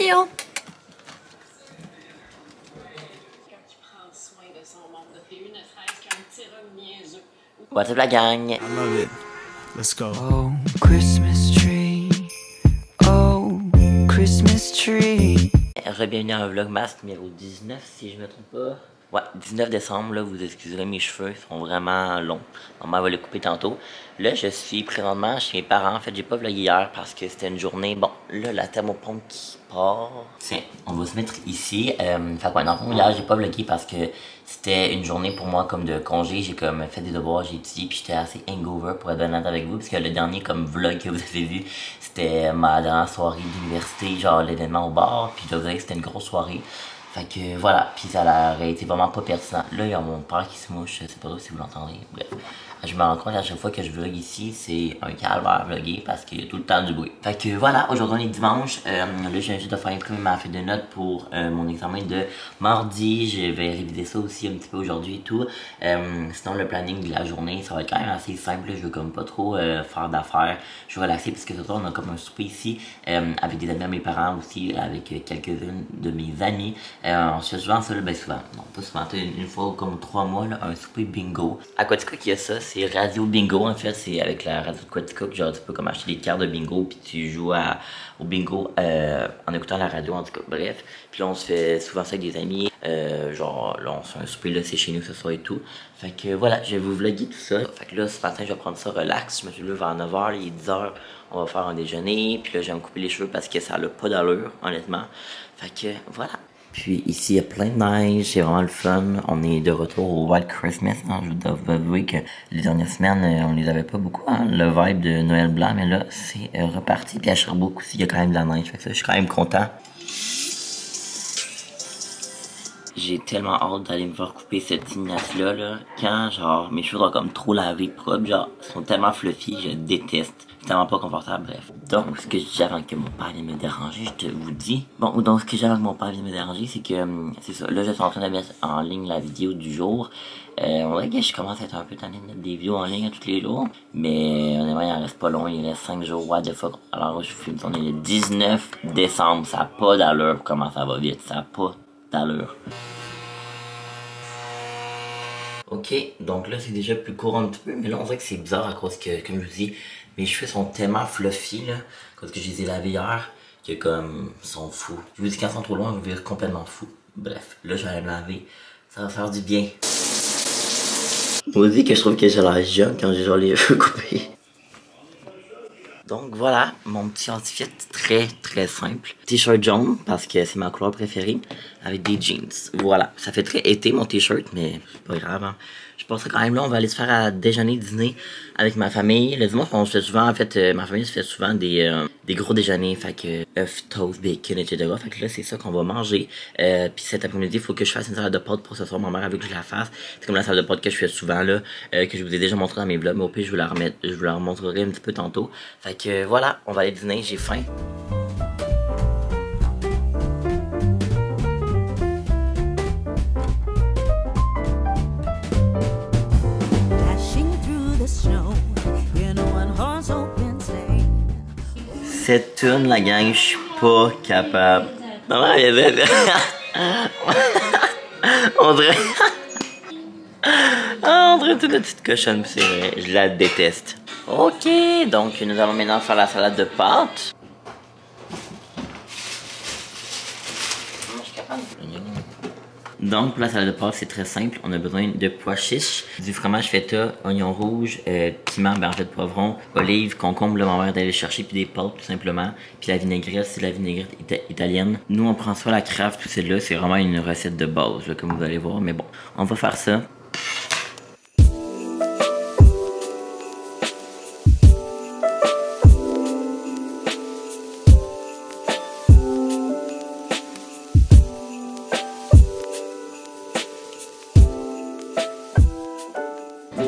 vidéo. What's up la gang? I love it. Let's go. Oh, Christmas tree. Oh, Christmas tree. Bienvenue à un vlogmas numéro 19 si je me trompe pas. Ouais, 19 décembre, là, vous excuserez mes cheveux, ils sont vraiment longs. Maman va les couper tantôt. Là, je suis présentement chez mes parents. En fait, j'ai pas vlogué hier parce que c'était une journée. Bon, là, la thermopompe qui part. Tiens, on va se mettre ici. Fait quoi, dans le fond, hier, j'ai pas vlogué parce que c'était une journée pour moi comme de congé. J'ai comme fait des devoirs, j'ai étudié, puis j'étais assez hangover pour être honnête avec vous. Parce que le dernier comme vlog que vous avez vu, c'était ma dernière soirée d'université, genre l'événement au bar. Puis je dois vous dire que c'était une grosse soirée. Fait que voilà, puis ça aurait été vraiment pas pertinent. Là, il y a mon père qui se mouche, je sais pas trop si vous l'entendez. Bref, je me rends compte à chaque fois que je vlog ici, c'est un calvaire vlogger parce qu'il y a tout le temps du bruit. Fait que voilà, aujourd'hui on est dimanche. Là, je viens juste de faire imprimer ma feuille de notes pour mon examen de mardi. Je vais réviser ça aussi un petit peu aujourd'hui et tout. Sinon, le planning de la journée, ça va être quand même assez simple. Je veux comme pas trop faire d'affaires. Je veux relaxer parce que ce soir, on a comme un souper ici avec des amis à mes parents aussi, avec quelques-unes de mes amis. On se fait souvent ça, là, ben souvent, non pas souvent, une fois comme 3 mois, là, un souper bingo. À Quaticook, il y a ça, c'est Radio Bingo, en fait, c'est avec la radio de Quaticook, genre tu peux comme acheter des cartes de bingo, puis tu joues au bingo en écoutant la radio, en tout cas, bref. Puis là, on se fait souvent ça avec des amis, genre là, on se fait un souper, là, c'est chez nous ce soir et tout. Fait que voilà, je vais vous vlogger tout ça. Fait que là, ce matin, je vais prendre ça relax, je me suis levé vers 9h, là, il est 10h, on va faire un déjeuner, puis là, je vais me couper les cheveux parce que ça n'a pas d'allure, honnêtement. Fait que voilà. Puis ici, il y a plein de neige, c'est vraiment le fun. On est de retour au White Christmas. Hein. Je dois vous avouer que les dernières semaines, on les avait pas beaucoup, hein, le vibe de Noël blanc. Mais là, c'est reparti. Puis à Sherbrooke aussi, il y a quand même de la neige. Fait que ça, je suis quand même content. J'ai tellement hâte d'aller me faire couper cette tignasse-là, là. Quand, genre, mes cheveux sont comme trop lavés, propres, genre, ils sont tellement fluffy, je déteste. C'est tellement pas confortable, bref. Donc, ce que je dis avant que mon père vienne me déranger, je te vous dis. Bon, donc, ce que j'ai avant que mon père vienne me déranger, c'est que, c'est ça. Là, je suis en train de mettre en ligne la vidéo du jour. On dirait que je commence à être un peu tanné de mettre des vidéos en ligne tous les jours. Mais, honnêtement, il en reste pas long, il reste 5 jours, what the fuck. Alors, je filme, on est le 19 décembre, ça a pas d'allure comment ça va vite, ça a pas d'allure. Ok, donc là c'est déjà plus court un petit peu, mais là on dirait que c'est bizarre à cause que, comme je vous dis, mes cheveux sont tellement fluffy là, parce que je les ai lavés hier, que comme, ils sont fous. Je vous dis quand ils sont trop loin, je vais virer complètement fou. Bref, là je vais aller me laver, ça va faire du bien. Moi aussi que je trouve que j'ai l'air jeune quand j'ai genre les cheveux coupés. Donc voilà, mon petit outfit très très simple. T-shirt jaune, parce que c'est ma couleur préférée, avec des jeans. Voilà, ça fait très été mon t-shirt, mais c'est pas grave. Hein. Je passerai quand même là, on va aller se faire à déjeuner, dîner avec ma famille. Le dimanche, on se fait souvent, en fait, ma famille se fait souvent des gros déjeuners, fait que œufs, toast, bacon, etc. Fait que là, c'est ça qu'on va manger. Puis cet après-midi, il faut que je fasse une salade de pâtes pour ce soir. Ma mère avait que je la fasse. C'est comme la salade de pâtes que je fais souvent, là, que je vous ai déjà montré dans mes vlogs, mais au pire, je vous la remontrerai un petit peu tantôt. Fait que voilà, on va aller dîner, j'ai faim. Cette tune, la gang, je suis pas capable. Maman, il y avait... on dirait... on dirait toute une petite cochonne, c'est vrai. Je la déteste. Ok, donc nous allons maintenant faire la salade de pâtes. Je suis capable. Donc, pour la salade de pâtes, c'est très simple. On a besoin de pois chiches, du fromage feta, oignon rouge, piment, ben en fait poivron, olive, concombre, là, ma mère d'aller chercher, puis des pâtes tout simplement. Puis la vinaigrette, c'est la vinaigrette italienne. Nous, on prend soit la Kraft ou celle-là. C'est vraiment une recette de base, là, comme vous allez voir. Mais bon, on va faire ça.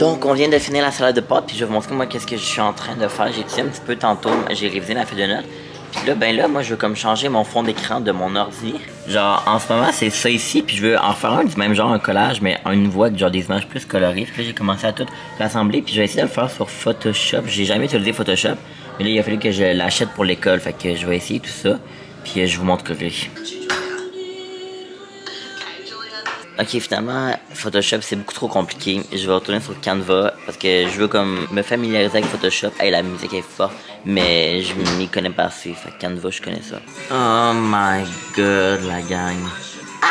Donc on vient de finir la salade de pâtes, puis je vais vous montrer moi qu'est-ce que je suis en train de faire. J'ai étudié un petit peu tantôt, j'ai révisé la feuille de notes. Puis là, ben là, moi je veux comme changer mon fond d'écran de mon ordi. Genre en ce moment c'est ça ici, puis je veux en faire un du même genre, un collage, mais une voix avec genre des images plus colorées. Puis là j'ai commencé à tout rassembler, puis je vais essayer de le faire sur Photoshop. J'ai jamais utilisé Photoshop, mais là il a fallu que je l'achète pour l'école, fait que je vais essayer tout ça. puis je vous montrerai. Ok, finalement, Photoshop, c'est beaucoup trop compliqué. Je vais retourner sur Canva parce que je veux comme me familiariser avec Photoshop. Hey, la musique est forte, mais je m'y connais pas assez. Fait que Canva, je connais ça. Oh my god, la gang. Ah!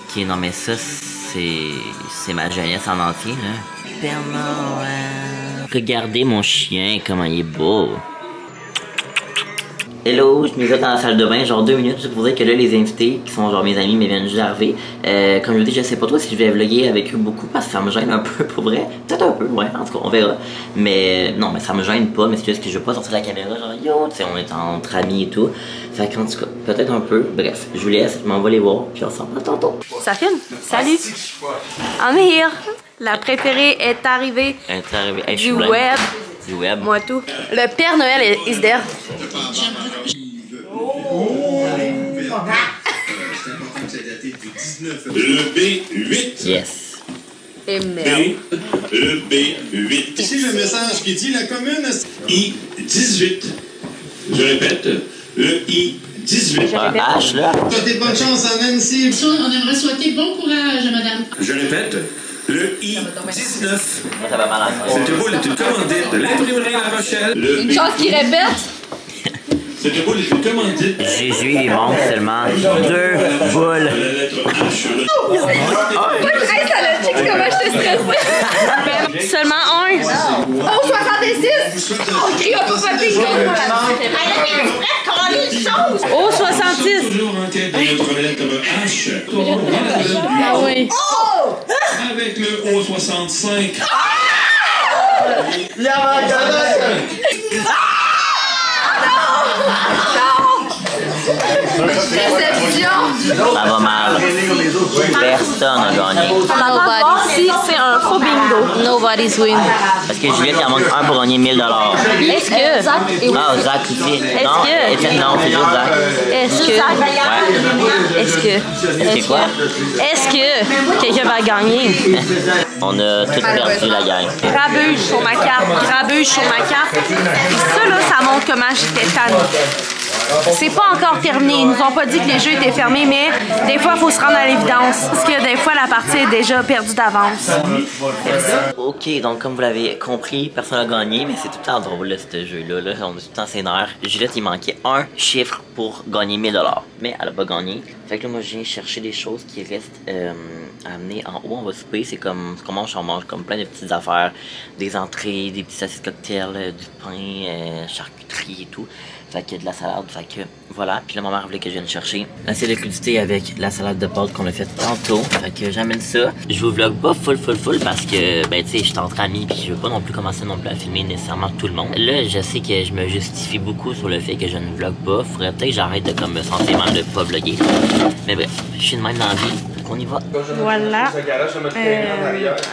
Ok, non, mais ça, c'est ma jeunesse en entier, là. Père Noël. Regardez mon chien, comment il est beau. Hello, je m'isole dans la salle de bain, genre 2 minutes, je vous dire que là, les invités, qui sont genre mes amis, mais viennent juste d'arriver. Comme je vous dis, je sais pas trop si je vais vlogger avec eux beaucoup, parce que ça me gêne un peu, pour vrai. Peut-être un peu, ouais, en tout cas, on verra. Mais non, mais ça me gêne pas, mais c'est juste que je veux pas sortir la caméra, genre yo, tu sais, on est entre amis et tout. Fait qu'en tout cas, peut-être un peu. Bref, je vous laisse, je m'en vais les voir, puis on s'en parle tantôt. Ça filme? Salut! I'm here! La préférée est arrivée Hey, du web. Du web. Moi tout. Le Père Noël is there. Le B8. Yes. Et merde. Le B8. Ici le message qui dit la commune I18. Je répète, le I18. H là. Souhaitez bonne chance à Nancy. On aimerait souhaiter bon courage, madame. Je répète, le I19. Moi, ça va mal à la Cette boule est une commandite de l'imprimerie La Rochelle. Le Une chance qu'il répète. Cette boule est une commandite. Jésus, il manque seulement 2 boules. La lettre H. Hey, ça l'a check comment j'étais stressée. Seulement un. Oh, 66! On crie un peu papy. Oh, 66! Toujours en tête de notre lettre H. Ah oui. Avec le O65. Déception! Ça va mal. Personne n'a gagné. Si c'est un faux bingo. Nobody's win. Parce que Juliette, il en manque un pour gagner 1000 $. Est-ce que... Ah, Zach aussi. Non, que- Étienne, non, c'est juste Zach. Est-ce que... Ouais. Est-ce que... C'est quoi? Est-ce que quelqu'un va gagner? On a tout perdu la gang. Grabuge sur ma carte, grabuge sur ma carte. Puis ça, là, ça montre comment j'étais tannée. C'est pas encore terminé. Ils nous ont pas dit que les jeux étaient fermés, mais des fois, il faut se rendre à l'évidence. Parce que des fois, la partie est déjà perdue d'avance. Ok, donc comme vous l'avez compris, personne n'a gagné, mais c'est tout le temps drôle, là, ce jeu-là. Là. On est tout le temps sénère. Juliette, il manquait un chiffre pour gagner 1000 $. Mais elle a pas gagné. Fait que là, moi, je viens chercher des choses qui restent à amener en haut. On va souper. C'est comme ce qu'on mange. On mange comme plein de petites affaires. Des entrées, des petits saucisses cocktails, du pain, charcuterie et tout. Fait que de la salade, fait que voilà. Puis là, ma mère voulait que je vienne chercher l'assiette de crudité avec la salade de pâtes qu'on a fait tantôt. Fait que j'amène ça. Je vous vlog pas full parce que, ben, tu sais, je suis entre amis puis je veux pas non plus commencer non plus à filmer nécessairement tout le monde. Là, je sais que je me justifie beaucoup sur le fait que je ne vlog pas. Faudrait peut-être que j'arrête de comme me sentir mal de pas vlogger. Mais bref, je suis de même dans la vie. On y va. Voilà.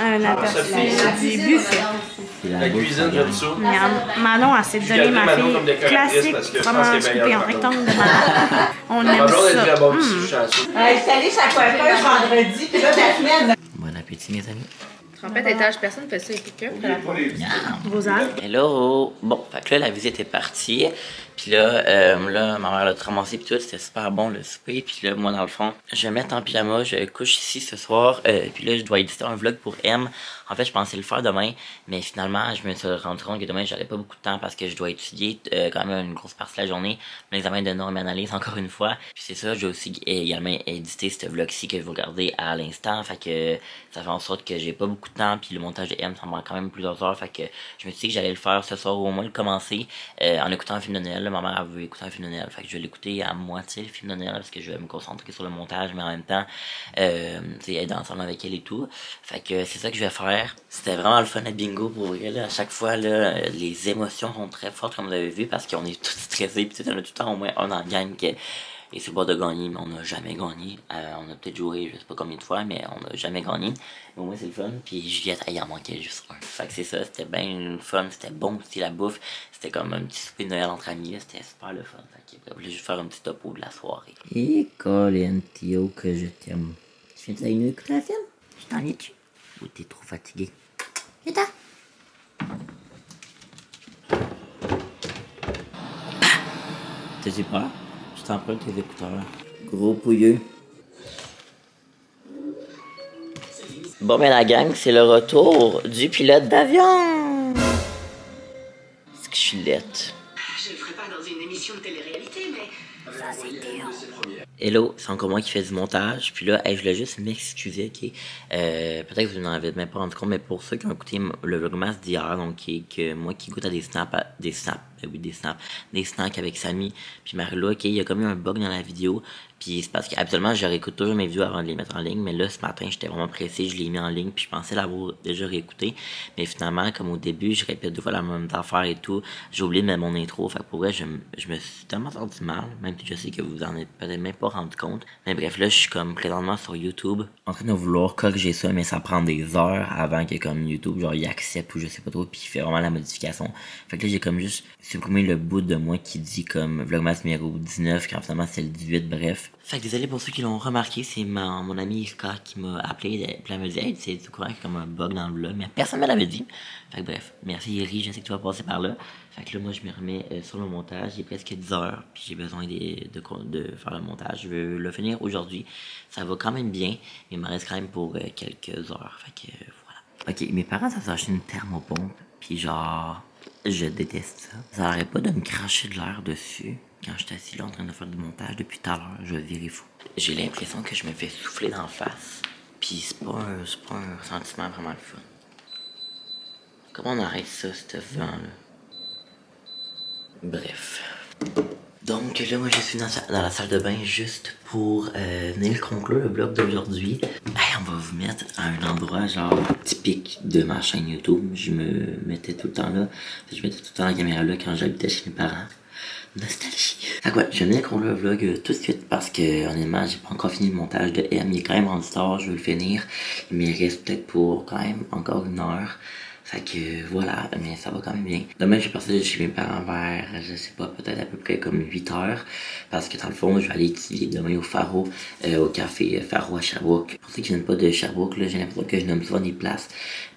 Un aperçu du buffet. La cuisine, j'aime ça. Manon a s'est donné ma fille classique, vraiment coupée en rectangle de Manon. On aime ça. Je suis allée chez la coiffeuse vendredi, puis là, Daphné, Bon appétit, mes amis. Trompette étage, personne fait ça avec quelqu'un. Vos algues. Hello! Bon, fait que là, la visite est partie. Puis là, ma mère l'a tout ramassé puis tout, c'était super bon le souper. Puis là, moi, dans le fond, je vais me mettre en pyjama, je couche ici ce soir. Puis là, je dois éditer un vlog pour M. En fait, je pensais le faire demain, mais finalement, je me suis rendu compte que demain, j'avais pas beaucoup de temps parce que je dois étudier quand même une grosse partie de la journée. L'examen de normes et analyse, encore une fois. Puis c'est ça, j'ai aussi également édité ce vlog-ci que vous regardez à l'instant. Fait que ça fait en sorte que j'ai pas beaucoup de temps. Puis le montage de M, ça me prend quand même plusieurs heures. Fait que je me suis dit que j'allais le faire ce soir ou au moins le commencer en écoutant un film de Noël. Là, ma mère a voulu écouter un film de Noël. Fait que je vais l'écouter à moitié le film de Noël parce que je vais me concentrer sur le montage, mais en même temps, être ensemble avec elle et tout. Fait que c'est ça que je vais faire. C'était vraiment le fun à bingo pour vrai. Là. À chaque fois, là, les émotions sont très fortes, comme vous avez vu, parce qu'on est tous stressés. Puis on a tout le temps au moins un dans la gang qui et c'est pas de gagner, mais on n'a jamais gagné. On a peut-être joué, je sais pas combien de fois, mais on n'a jamais gagné. Mais au moins, c'est le fun. Puis Juliette, il en manquait juste un. Fait que c'est ça, c'était bien fun, c'était bon aussi la bouffe. C'était comme un petit souper de Noël entre amis, c'était super le fun. Fait que je voulais juste faire un petit topo de la soirée. Et Colin, Théo, que je t'aime. Tu viens de écouter la film? Je t'en ai tu? Ou t'es trop fatigué? Et toi? T'es pas là? Tu t'empruntes tes écouteurs. Gros pouilleux. Bon, ben la gang, c'est le retour du pilote d'avion. Est-ce que je suis laite? Je le ferai pas dans une émission de télé-réalité, mais ça c'était... Hello, c'est encore moi qui fais du montage. Puis là, hey, je voulais juste m'excuser, ok? Peut-être que vous n'en avez même pas rendu compte, mais pour ceux qui ont écouté le vlogmas d'hier, donc que moi qui goûte à des snacks avec Samy puis Marie-Lou, ok, il y a comme eu un bug dans la vidéo. Puis c'est parce qu'habituellement, je réécoute toujours mes vidéos avant de les mettre en ligne. Mais là, ce matin, j'étais vraiment pressé, je l'ai mis en ligne. Puis je pensais l'avoir déjà réécouté. Mais finalement, comme au début, je répète 2 fois la même affaire et tout. J'ai oublié de mettre mon intro. Fait que pour vrai, je me suis tellement senti mal. Même si je sais que vous en êtes peut-être même pas rendu compte. Mais bref, là, je suis comme présentement sur YouTube, en train de vouloir corriger ça. Mais ça prend des heures avant que comme YouTube, genre, il accepte ou je sais pas trop. Puis il fait vraiment la modification. Fait que là, j'ai comme juste supprimé le bout de moi qui dit comme Vlogmas numéro 19. Quand finalement, c'est le 18, bref. Fait que désolé pour ceux qui l'ont remarqué, c'est mon ami Iska qui m'a appelé, puis elle me dit, hey, c'est du courant qu'il y a comme un bug dans le vlog, mais personne me l'avait dit. Fait que bref, merci Iri, je sais que tu vas passer par là. Fait que là, moi, je me remets sur le montage, il est presque 10 heures, puis j'ai besoin de faire le montage. Je veux le finir aujourd'hui. Ça va quand même bien, mais il me reste quand même pour quelques heures. Fait que voilà. Ok, mes parents, ça s'est acheté une thermopompe, puis genre, je déteste ça. Ça arrête pas de me cracher de l'air dessus. Quand je suis assis là en train de faire du montage depuis tout à l'heure, je virais fou. J'ai l'impression que je me fais souffler d'en face. Puis c'est pas un sentiment vraiment le fun. Comment on arrête ça, ce vent-là? Bref. Donc là, moi je suis dans la salle de bain juste pour venir conclure le vlog d'aujourd'hui. Hey, on va vous mettre à un endroit genre typique de ma chaîne YouTube. Je me mettais tout le temps là. Je mettais tout le temps la caméra là quand j'habitais chez mes parents. Nostalgie. Fait que ouais, je venais conclure le vlog tout de suite parce que honnêtement j'ai pas encore fini le montage de M. Il est quand même rendu tard, je veux le finir. Mais il reste peut-être pour quand même encore 1 heure. Fait que voilà, mais ça va quand même bien. Demain, je vais partir chez mes parents vers, je sais pas, peut-être à peu près comme 8 heures. Parce que dans le fond, je vais aller étudier demain au Faro, au café Faro à Sherbrooke. Pour ceux qui viennent pas de Sherbrooke, là, j'ai l'impression que je nomme souvent des places.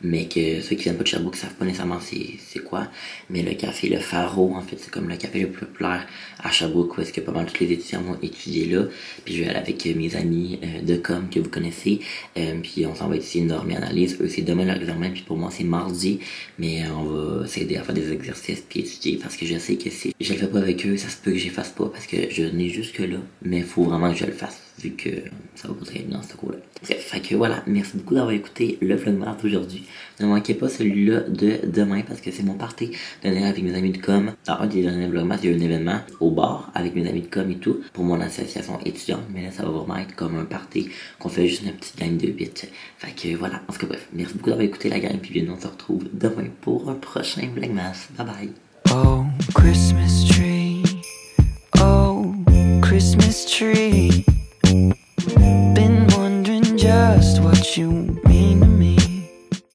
Mais que ceux qui viennent pas de Sherbrooke savent pas nécessairement c'est quoi. Mais le café, le Faro, en fait, c'est comme le café le plus populaire à Sherbrooke, où est-ce que pas mal tous les étudiants vont étudier là. Puis je vais aller avec mes amis de com que vous connaissez. Puis on s'en va étudier une normée-analyse. Eux, c'est demain leur examen, puis pour moi, c'est mardi. Mais on va s'aider à faire des exercices puis étudier parce que je sais que si je le fais pas avec eux, ça se peut que je fasse pas parce que je n'ai jusque là. Mais il faut vraiment que je le fasse vu que ça va pas très bien dans ce cours-là. Bref, fait que voilà, merci beaucoup d'avoir écouté le vlogmas d'aujourd'hui. Ne manquez pas celui-là de demain parce que c'est mon party de Noël avec mes amis de com. Dans un des derniers vlogmas, il y a eu un événement au bar avec mes amis de com et tout pour mon association étudiante. Mais là, ça va vraiment être comme un party qu'on fait juste une petite gang de 8. Fait que voilà, en tout cas bref, merci beaucoup d'avoir écouté la gang puis bien on se retrouve demain pour un prochain vlogmas. Bye bye. Oh, Christmas tree.